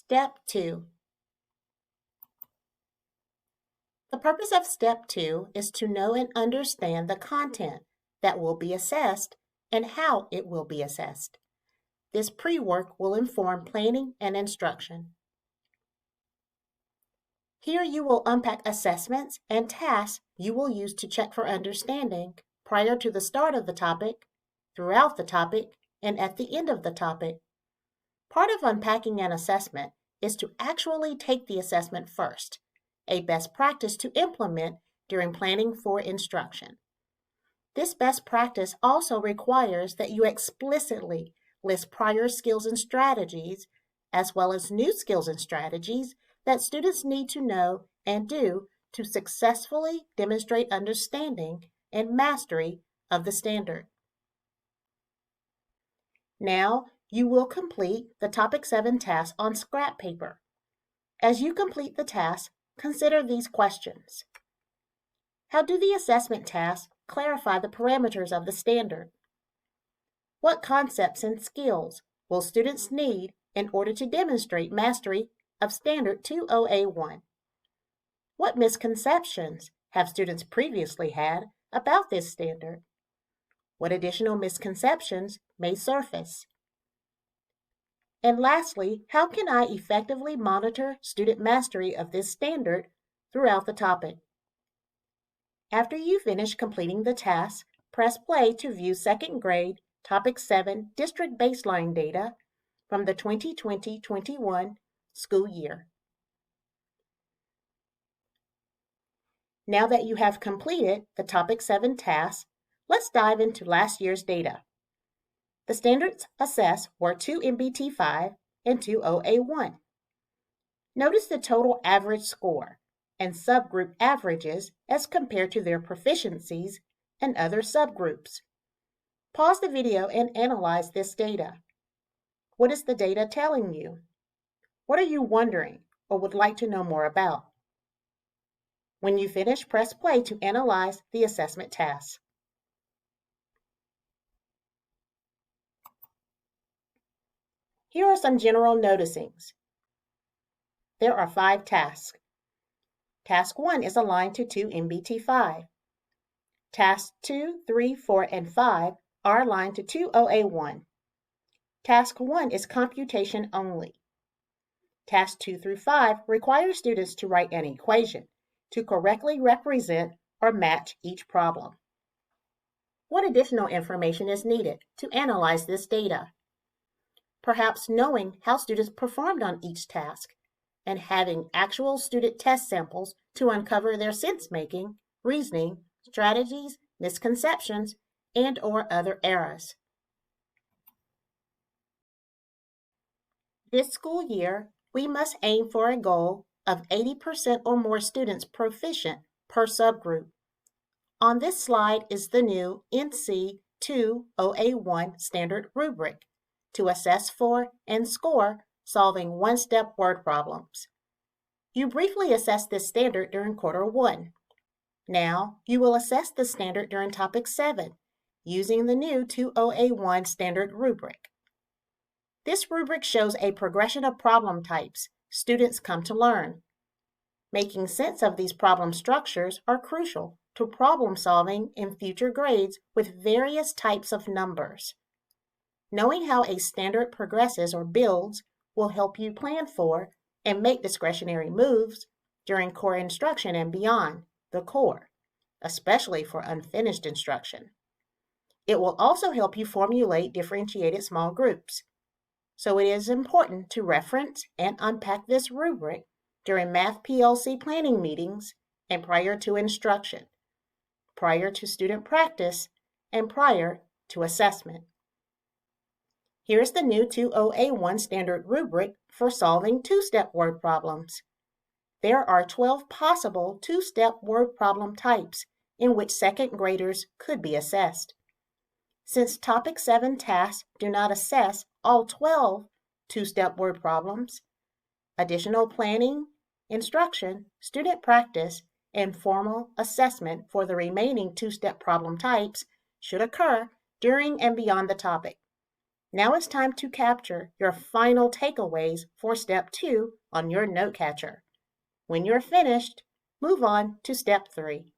Step 2. The purpose of Step 2 is to know and understand the content that will be assessed and how it will be assessed. This pre-work will inform planning and instruction. Here you will unpack assessments and tasks you will use to check for understanding prior to the start of the topic, throughout the topic, and at the end of the topic. Part of unpacking an assessment is to actually take the assessment first, a best practice to implement during planning for instruction. This best practice also requires that you explicitly list prior skills and strategies, as well as new skills and strategies that students need to know and do to successfully demonstrate understanding and mastery of the standard. Now, you will complete the Topic 7 task on scrap paper. As you complete the task, consider these questions. How do the assessment tasks clarify the parameters of the standard? What concepts and skills will students need in order to demonstrate mastery of Standard 2OA1? What misconceptions have students previously had about this standard? What additional misconceptions may surface? And lastly, how can I effectively monitor student mastery of this standard throughout the topic? After you finish completing the task, press play to view second grade Topic 7 district baseline data from the 2020-21 school year. Now that you have completed the Topic 7 task, let's dive into last year's data. The standards assessed were 2 MBT5 and 2 OA1. Notice the total average score and subgroup averages as compared to their proficiencies and other subgroups. Pause the video and analyze this data. What is the data telling you? What are you wondering or would like to know more about? When you finish, press play to analyze the assessment task. Here are some general noticings. There are 5 tasks. Task 1 is aligned to 2 MBT5. Tasks 2, 3, 4, and 5 are aligned to 2 OA1. Task 1 is computation only. Tasks 2 through 5 require students to write an equation to correctly represent or match each problem. What additional information is needed to analyze this data? Perhaps knowing how students performed on each task and having actual student test samples to uncover their sense-making, reasoning, strategies, misconceptions, and/or other errors. This school year, we must aim for a goal of 80% or more students proficient per subgroup. On this slide is the new NC 2OA1 standard rubric to assess for and score solving one-step word problems. You briefly assessed this standard during Quarter 1. Now, you will assess the standard during Topic 7 using the new 2OA1 standard rubric. This rubric shows a progression of problem types students come to learn. Making sense of these problem structures are crucial to problem solving in future grades with various types of numbers. Knowing how a standard progresses or builds will help you plan for and make discretionary moves during core instruction and beyond the core, especially for unfinished instruction. It will also help you formulate differentiated small groups. So it is important to reference and unpack this rubric during Math PLC planning meetings and prior to instruction, prior to student practice, and prior to assessment. Here's the new 2OA1 standard rubric for solving two-step word problems. There are 12 possible two-step word problem types in which second graders could be assessed. Since Topic 7 tasks do not assess all 12 two-step word problems, additional planning, instruction, student practice, and formal assessment for the remaining two-step problem types should occur during and beyond the topic. Now it's time to capture your final takeaways for Step 2 on your note catcher. When you're finished, move on to Step 3.